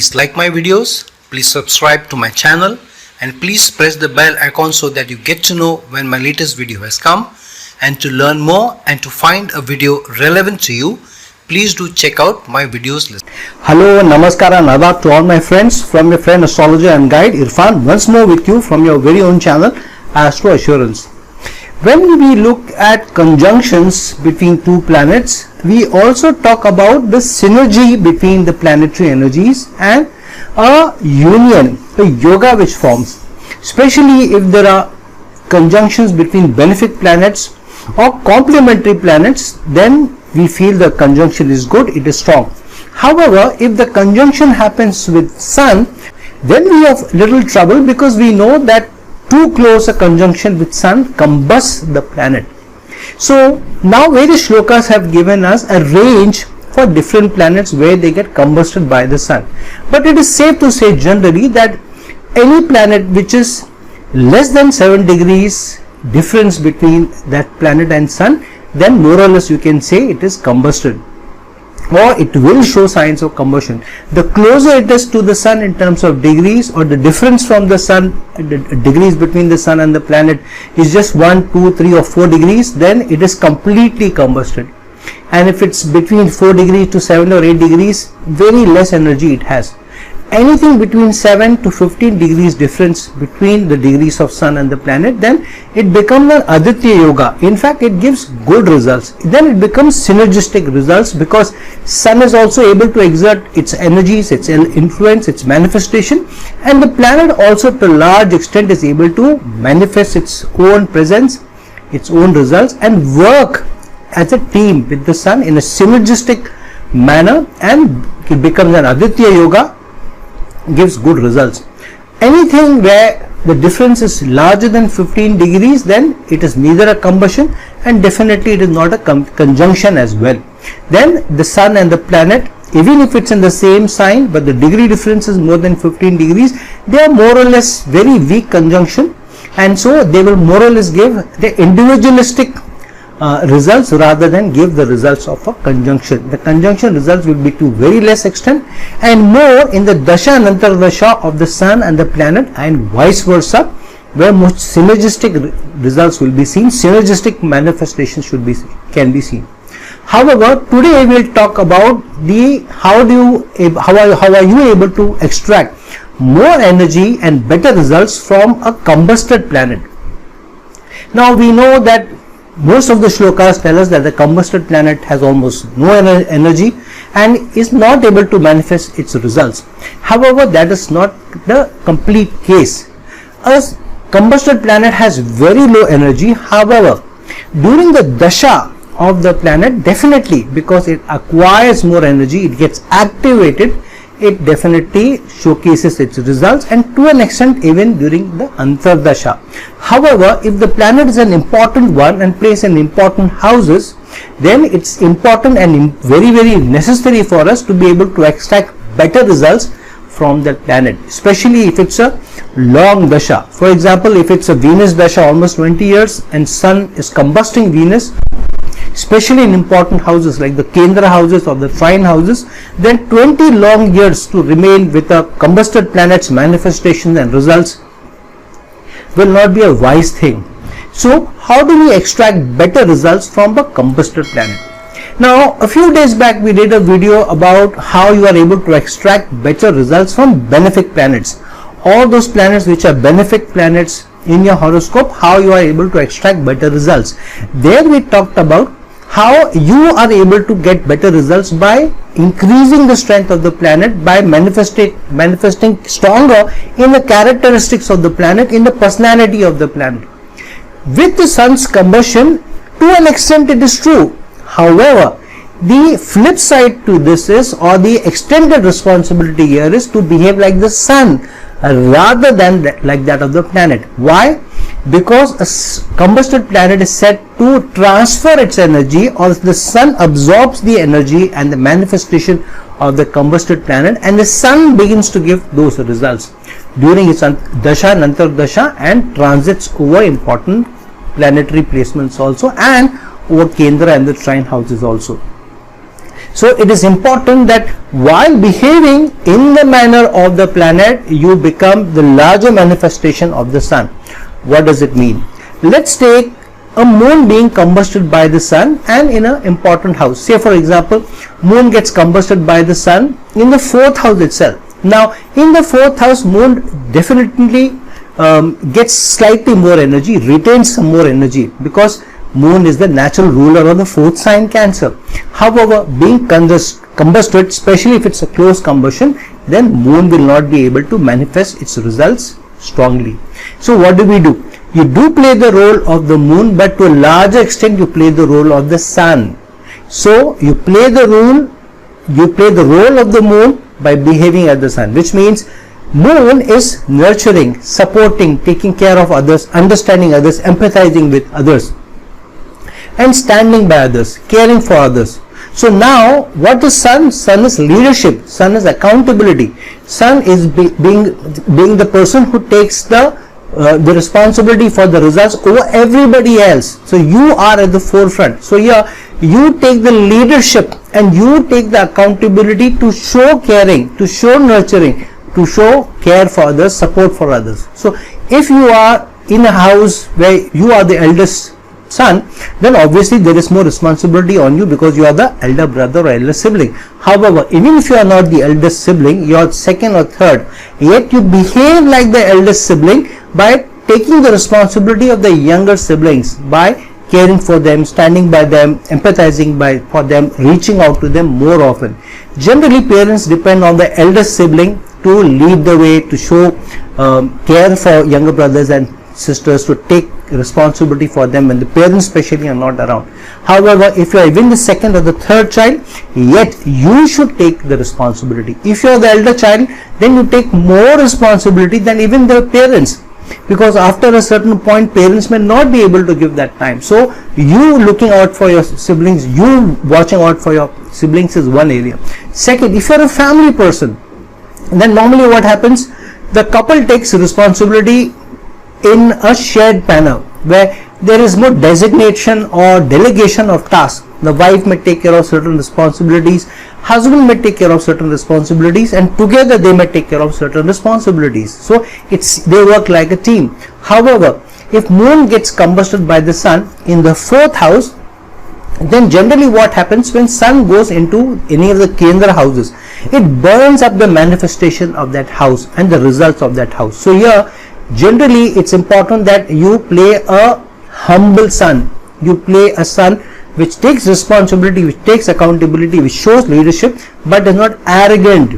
Please like my videos, please subscribe to my channel, and please press the bell icon so that you get to know when my latest video has come. And to learn more and to find a video relevant to you, please do check out my videos list. Hello, namaskar and adab to all my friends. From your friend astrologer and guide Irfan, once more with you from your very own channel Astro Assurance. When we look at conjunctions between two planets, we also talk about the synergy between the planetary energies and a union, a yoga which forms, especially if there are conjunctions between benefic planets or complementary planets. Then we feel the conjunction is good, it is strong. However, if the conjunction happens with Sun, then we have little trouble, because we know that too close a conjunction with Sun combusts the planet. So now various shlokas have given us a range for different planets where they get combusted by the Sun. But it is safe to say generally that any planet which is less than 7 degrees difference between that planet and Sun, then more or less you can say it is combusted, or it will show signs of combustion. The closer it is to the Sun in terms of degrees, or the difference from the Sun, the degrees between the Sun and the planet is just 1, 2, 3 or 4 degrees, then it is completely combusted. And if it's between 4 degrees to 7 or 8 degrees, very less energy it has. Anything between 7 to 15 degrees difference between the degrees of Sun and the planet, then it becomes an Aditya Yoga. In fact, it gives good results. Then it becomes synergistic results, because Sun is also able to exert its energies, its influence, its manifestation, and the planet also to a large extent is able to manifest its own presence, its own results, and work as a team with the Sun in a synergistic manner, and it becomes an Aditya Yoga, gives good results. Anything where the difference is larger than 15 degrees, then it is neither a combustion, and definitely it is not a conjunction as well. Then the Sun and the planet, even if it's in the same sign but the degree difference is more than 15 degrees, they are more or less very weak conjunction, and so they will more or less give the individualistic results rather than give the results of a conjunction. The conjunction results will be to very less extent, and more in the dasha and antardasha of the Sun and the planet, and vice versa, where most synergistic results will be seen, synergistic manifestations can be seen. However, today we will talk about the how are you able to extract more energy and better results from a combusted planet. Now we know that most of the shlokas tell us that the combusted planet has almost no energy and is not able to manifest its results. However, that is not the complete case. A combusted planet has very low energy. However, during the dasha of the planet, definitely, because it acquires more energy, it gets activated, it definitely showcases its results, and to an extent even during the antardasha. However, if the planet is an important one and plays in important houses, then it's important and very necessary for us to be able to extract better results from that planet, especially if it's a long dasha. For example, if it's a Venus dasha almost 20 years and Sun is combusting Venus, especially in important houses like the Kendra houses or the trine houses, then 20 long years to remain with a combusted planet's manifestations and results will not be a wise thing. So how do we extract better results from a combusted planet? Now, a few days back we did a video about how you are able to extract better results from benefic planets. All those planets which are benefic planets in your horoscope, how you are able to extract better results. There we talked about how you are able to get better results by increasing the strength of the planet, by manifesting stronger in the characteristics of the planet, in the personality of the planet. With the Sun's combustion, to an extent it is true. However, the flip side to this is, or the extended responsibility here is, to behave like the Sun rather than like that of the planet. Why? Because a combusted planet is said to transfer its energy, or the Sun absorbs the energy and the manifestation of the combusted planet, and the Sun begins to give those results during its dasha and antardasha, and transits over important planetary placements also, and over Kendra and the trine houses also. So it is important that while behaving in the manner of the planet, you become the larger manifestation of the sun. What does it mean? Let's take a moon being combusted by the sun and in an important house. Say for example, moon gets combusted by the sun in the 4th house itself. Now in the 4th house, moon definitely gets slightly more energy, retains some more energy, because moon is the natural ruler of the 4th sign, Cancer. However, being combusted, especially if it's a close combustion, then moon will not be able to manifest its results strongly. So what do? You do play the role of the moon, but to a larger extent you play the role of the sun. So you play the role of the moon by behaving as the sun, which means moon is nurturing, supporting, taking care of others, understanding others, empathizing with others, and standing by others, caring for others. So now what is sun? Sun is leadership, sun is accountability, sun is being the person who takes the responsibility for the results over everybody else. So you are at the forefront. So here you take the leadership and you take the accountability to show caring, to show nurturing, to show care for others, support for others. So if you are in a house where you are the eldest son, then obviously there is more responsibility on you because you are the elder brother or elder sibling. However, even if you are not the eldest sibling, you are second or third, yet you behave like the eldest sibling by taking the responsibility of the younger siblings, by caring for them, standing by them, empathizing for them, reaching out to them more often. Generally, parents depend on the eldest sibling to lead the way, to show care for younger brothers and sisters, to take responsibility for them when the parents especially are not around. However, if you are even the second or the third child, yet you should take the responsibility. If you are the elder child, then you take more responsibility than even the parents, because after a certain point parents may not be able to give that time. So you looking out for your siblings, you watching out for your siblings is one area. Second, if you are a family person, then normally what happens, the couple takes responsibility in a shared manner where there is more designation or delegation of tasks. The wife may take care of certain responsibilities, husband may take care of certain responsibilities, and together they may take care of certain responsibilities. So they work like a team. However, if moon gets combusted by the sun in the 4th house, then generally what happens when sun goes into any of the Kendra houses, it burns up the manifestation of that house and the results of that house. So here generally it's important that you play a humble son, you play a son which takes responsibility, which takes accountability, which shows leadership, but is not arrogant,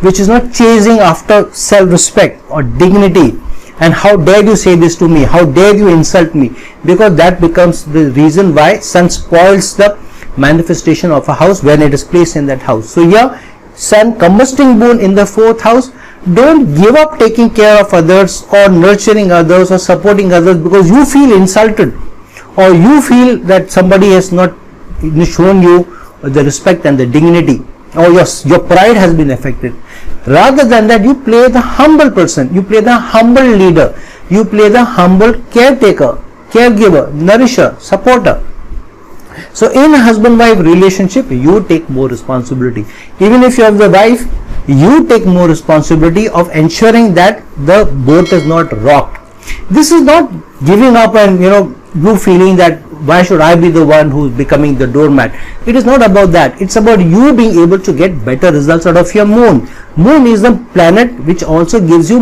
which is not chasing after self-respect or dignity. And how dare you say this to me, how dare you insult me, because that becomes the reason why sun spoils the manifestation of a house when it is placed in that house. So here sun combusting moon in the 4th house, don't give up taking care of others or nurturing others or supporting others because you feel insulted or you feel that somebody has not shown you the respect and the dignity, or your pride has been affected. Rather than that, you play the humble person, you play the humble leader, you play the humble caretaker, caregiver, nourisher, supporter. So in a husband-wife relationship, you take more responsibility. Even if you have the wife, you take more responsibility of ensuring that the boat is not rocked. This is not giving up and you feeling that why should I be the one who is becoming the doormat. It is not about that. It's about you being able to get better results out of your moon. Moon is the planet which also gives you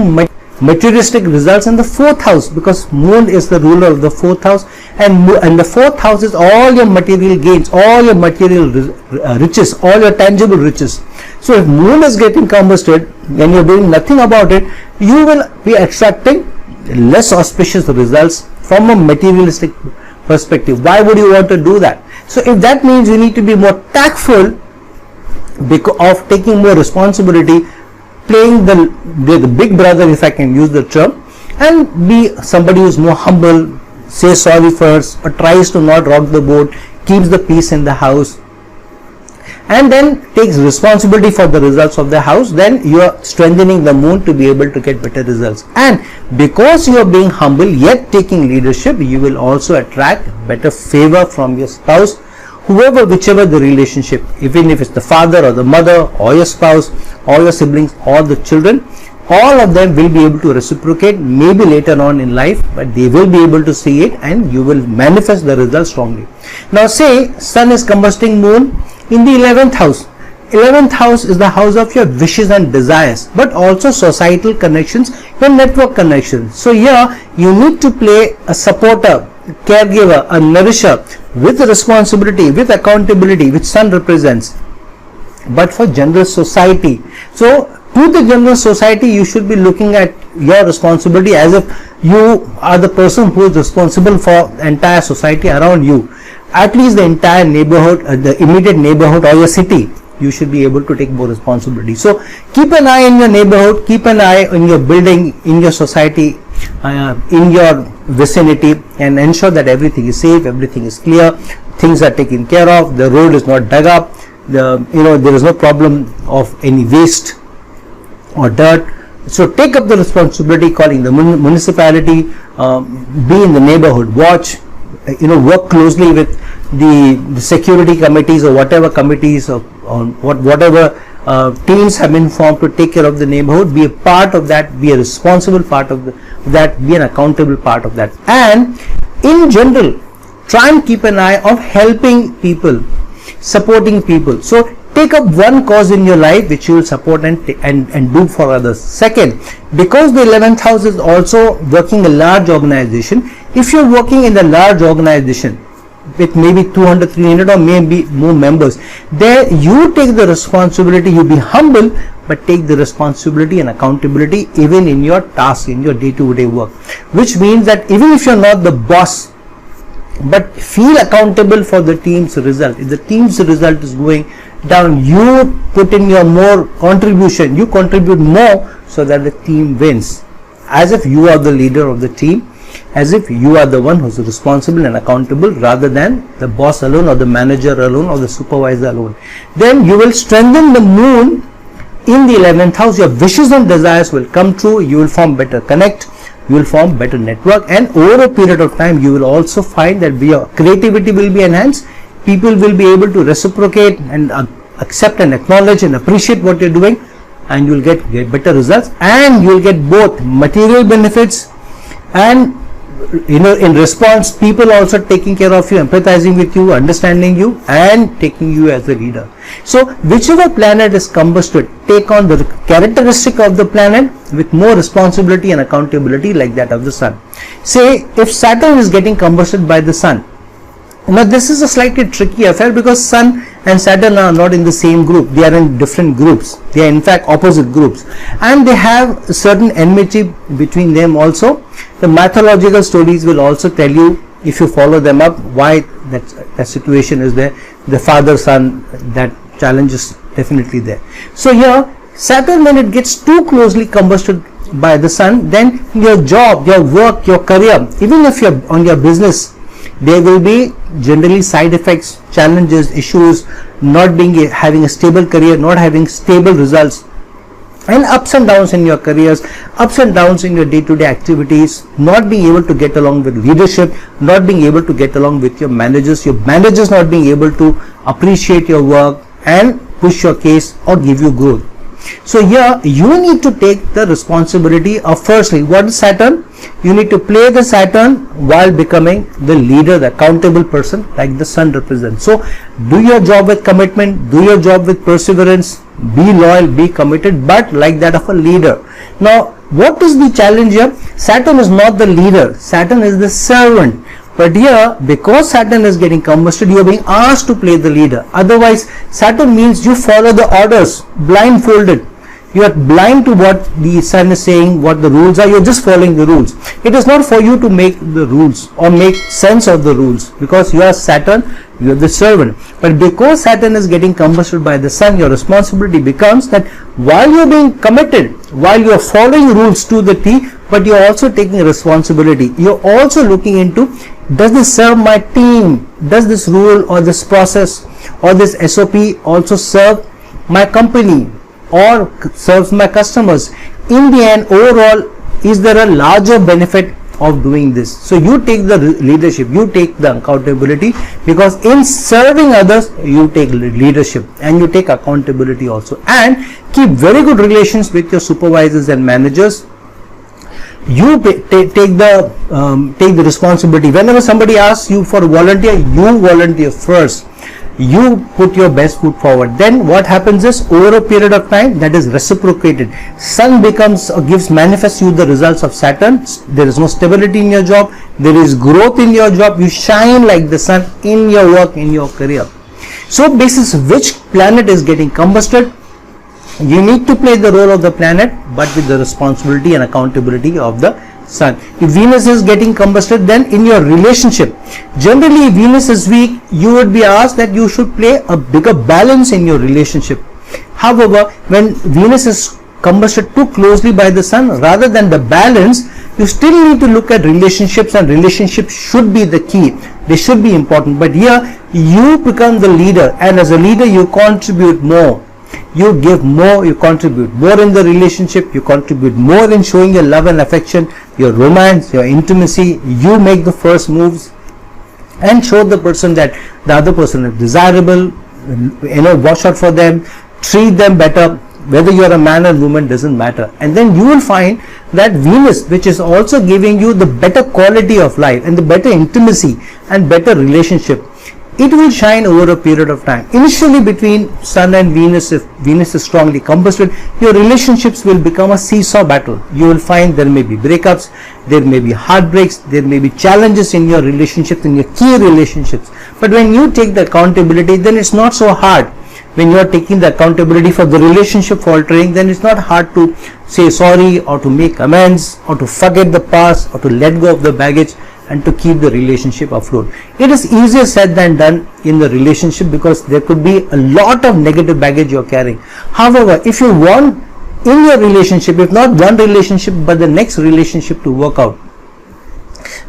materialistic results in the 4th house, because moon is the ruler of the 4th house, and the 4th house is all your material gains, all your material riches, all your tangible riches. So if moon is getting combusted and you're doing nothing about it, you will be attracting less auspicious results from a materialistic perspective. Why would you want to do that? So if that means you need to be more tactful because of taking more responsibility, playing the big brother, if I can use the term, and be somebody who is more humble, say sorry first, or tries to not rock the boat, keeps the peace in the house, and then takes responsibility for the results of the house, then you are strengthening the moon to be able to get better results. And because you are being humble yet taking leadership, you will also attract better favor from your spouse whoever, whichever the relationship, even if it's the father or the mother or your spouse or your siblings or the children, all of them will be able to reciprocate, maybe later on in life, but they will be able to see it and you will manifest the result strongly. Now say sun is combusting moon in the 11th house. 11th house is the house of your wishes and desires, but also societal connections, your network connections. So here you need to play a supporter, caregiver, a nourisher with responsibility, with accountability, which sun represents, but for general society. So to the general society, you should be looking at your responsibility as if you are the person who is responsible for the entire society around you, at least the entire neighborhood, the immediate neighborhood or your city. You should be able to take more responsibility. So keep an eye in your neighborhood, keep an eye in your building, in your society, in your vicinity, and ensure that everything is safe, everything is clear, things are taken care of, the road is not dug up, there is no problem of any waste or dirt. So take up the responsibility, calling the municipality, be in the neighborhood, watch, work closely with the security committees or whatever committees or whatever teams have been formed to take care of the neighborhood. Be a part of that, be a responsible part of that, be an accountable part of that. And in general, try and keep an eye of helping people, supporting people. So take up one cause in your life which you will support and do for others. Second, because the 11th house is also working a large organization, if you're working in a large organization with maybe 200, 300 or maybe more members, there you take the responsibility, you be humble, but take the responsibility and accountability even in your task, in your day-to-day work, which means that even if you're not the boss, but feel accountable for the team's result. If the team's result is going down, you put in your more contribution, you contribute more so that the team wins, as if you are the leader of the team, as if you are the one who's responsible and accountable rather than the boss alone or the manager alone or the supervisor alone. Then you will strengthen the moon in the 11th house. Your wishes and desires will come true, you will form better connect, you will form better network, and over a period of time you will also find that your creativity will be enhanced, people will be able to reciprocate and accept and acknowledge and appreciate what you're doing, and you will get better results, and you will get both material benefits and in response people also taking care of you, empathizing with you, understanding you and taking you as a leader. So whichever planet is combusted, take on the characteristic of the planet with more responsibility and accountability like that of the sun. Say if Saturn is getting combusted by the sun, now this is a slightly tricky affair because Sun and Saturn are not in the same group, they are in different groups, they are in fact opposite groups, and they have a certain enmity between them also. The mythological stories will also tell you, if you follow them up, why that situation is there. The father son, that challenge is definitely there. So here Saturn, when it gets too closely combusted by the sun, then your job, your work, your career, even if you're on your business, there will be generally side effects, challenges, issues, not having a stable career, not having stable results, and ups and downs in your careers, ups and downs in your day-to-day activities, not being able to get along with leadership, not being able to get along with your managers not being able to appreciate your work and push your case or give you growth. So here you need to take the responsibility of, firstly, what is Saturn? You need to play the Saturn while becoming the leader, the accountable person like the sun represents. So do your job with commitment, do your job with perseverance, be loyal, be committed, but like that of a leader. Now what is the challenge here? Saturn is not the leader, Saturn is the servant. But here, because Saturn is getting combusted, you are being asked to play the leader. Otherwise, Saturn means you follow the orders, blindfolded. You are blind to what the sun is saying, what the rules are. You are just following the rules. It is not for you to make the rules or make sense of the rules, because you are Saturn, you are the servant. But because Saturn is getting combusted by the sun, your responsibility becomes that while you are being committed, while you are following rules to the T, but you are also taking responsibility. You are also looking into, does this serve my team? Does this rule or this process or this SOP also serve my company or serves my customers? In the end, overall, is there a larger benefit of doing this. So you take the leadership, you take the accountability, because in serving others you take leadership and you take accountability also. And keep very good relations with your supervisors and managers. You take the responsibility. Whenever somebody asks you for a volunteer, you volunteer first. You put your best foot forward. Then what happens is, over a period of time, that is reciprocated. Sun manifests you the results of Saturn. There is no stability in your job, there is growth in your job, you shine like the sun in your work, in your career. So basis which planet is getting combusted, you need to play the role of the planet, but with the responsibility and accountability of the sun. If Venus is getting combusted, then in your relationship, generally if Venus is weak, you would be asked that you should play a bigger balance in your relationship. However, when Venus is combusted too closely by the sun, rather than the balance, you still need to look at relationships, and relationships should be the key. They should be important. But here you become the leader, and as a leader you contribute more. You give more, you contribute more in the relationship, you contribute more in showing your love and affection, your romance, your intimacy. You make the first moves and show the person that the other person is desirable, watch out for them, treat them better. Whether you are a man or woman doesn't matter. And then you will find that Venus, which is also giving you the better quality of life and the better intimacy and better relationship, it will shine over a period of time. Initially between Sun and Venus, if Venus is strongly combusted, your relationships will become a seesaw battle. You will find there may be breakups, there may be heartbreaks, there may be challenges in your relationships, in your key relationships. But when you take the accountability, then it's not so hard. When you are taking the accountability for the relationship faltering, then it's not hard to say sorry or to make amends or to forget the past or to let go of the baggage and to keep the relationship afloat. It is easier said than done in the relationship, because there could be a lot of negative baggage you are carrying. However, if you want in your relationship, if not one relationship but the next relationship to work out,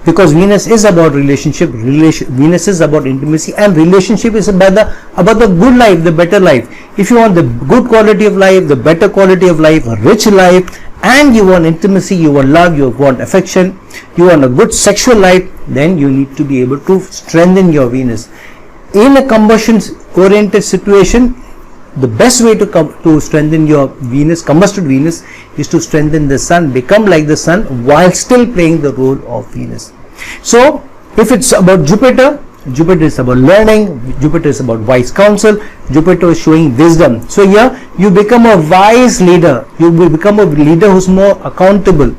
because Venus is about relationship, Venus is about intimacy, and relationship is about the good life, the better life. If you want the good quality of life, the better quality of life, a rich life, and you want intimacy, you want love, you want affection, you want a good sexual life, then you need to be able to strengthen your Venus. In a combustion oriented situation, the best way to strengthen your Venus, combusted Venus, is to strengthen the Sun, become like the Sun while still playing the role of Venus. So if it's about Jupiter, Jupiter is about learning, Jupiter is about wise counsel, Jupiter is showing wisdom. So here you become a wise leader, you will become a leader who's more accountable.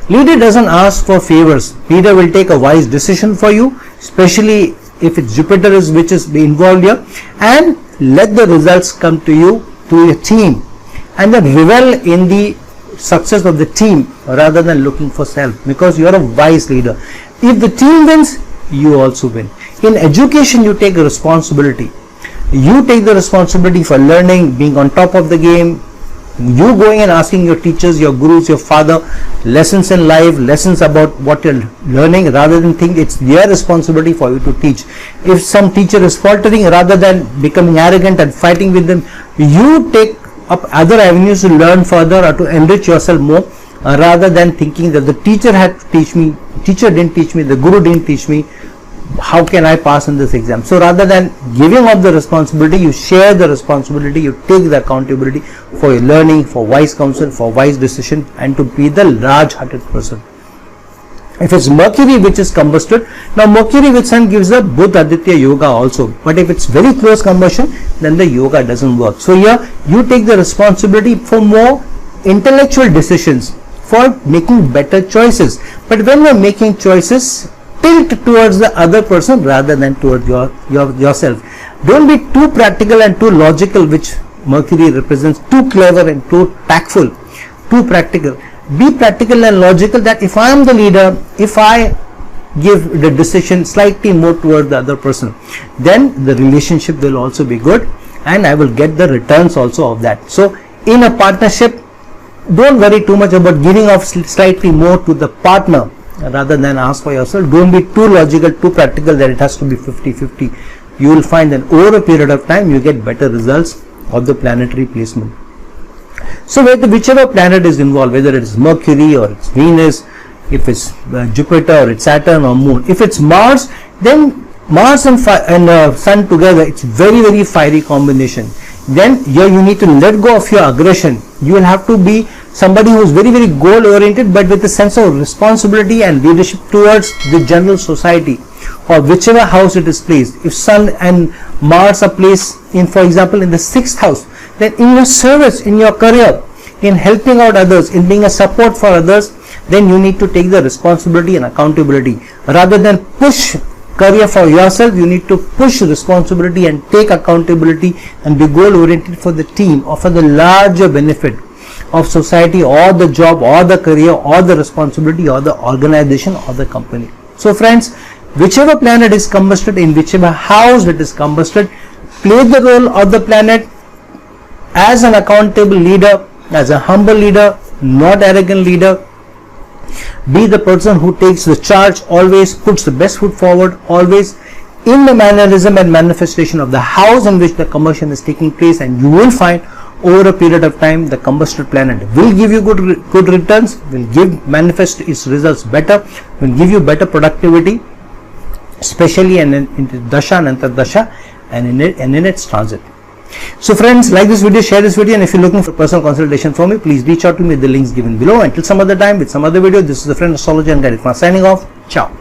Leader doesn't ask for favors, leader will take a wise decision for you, especially if it's Jupiter which is involved here, and let the results come to you through your team, and then revel in the success of the team rather than looking for self, because you are a wise leader. If the team wins, you also win. In education, you take a responsibility. You take the responsibility for learning, being on top of the game. You going and asking your teachers, your gurus, your father lessons in life, lessons about what you're learning, rather than think it's their responsibility for you to teach. If some teacher is faltering, rather than becoming arrogant and fighting with them, you take up other avenues to learn further or to enrich yourself more, rather than thinking that the teacher had to teach me, teacher didn't teach me, the guru didn't teach me, how can I pass in this exam? So rather than giving up the responsibility, you share the responsibility, you take the accountability for your learning, for wise counsel, for wise decision, and to be the large-hearted person. If it's Mercury which is combusted, now Mercury with Sun gives a Buddha Aditya yoga also, but if it's very close combustion, then the yoga doesn't work. So here you take the responsibility for more intellectual decisions, for making better choices. But when you're making choices, tilt towards the other person rather than towards yourself. Don't be too practical and too logical, which Mercury represents, too clever and too tactful, too practical. Be practical and logical, that if I am the leader, if I give the decision slightly more towards the other person, then the relationship will also be good and I will get the returns also of that. So in a partnership, don't worry too much about giving off slightly more to the partner rather than ask for yourself. Don't be too logical, too practical that it has to be 50-50. You will find that over a period of time you get better results of the planetary placement. So whichever planet is involved, whether it is Mercury or it's Venus, if it's Jupiter, it's Saturn or Moon. If it's Mars, then Mars and Sun together, it's very fiery combination. Then here you need to let go of your aggression. You will have to be somebody who is very goal oriented, but with a sense of responsibility and leadership towards the general society, or whichever house it is placed. If Sun and Mars are placed in, for example, in the 6th house, then in your service, in your career, in helping out others, in being a support for others, then you need to take the responsibility and accountability. Rather than push career for yourself, you need to push responsibility and take accountability and be goal oriented for the team or for the larger benefit of society, or the job, or the career, or the responsibility, or the organization, or the company. So friends, whichever planet is combusted, in whichever house it is combusted, play the role of the planet as an accountable leader, as a humble leader, not arrogant leader. Be the person who takes the charge, always puts the best foot forward, always in the mannerism and manifestation of the house in which the combustion is taking place, and you will find over a period of time the combusted planet will give you good returns, will manifest its results better, will give you better productivity, especially in the dasha and antardasha and in its transit. So friends, like this video, share this video, and if you're looking for personal consultation from me, please reach out to me at the links given below. Until some other time with some other video, this is the friend astrologer and guide Irfan signing off. Ciao.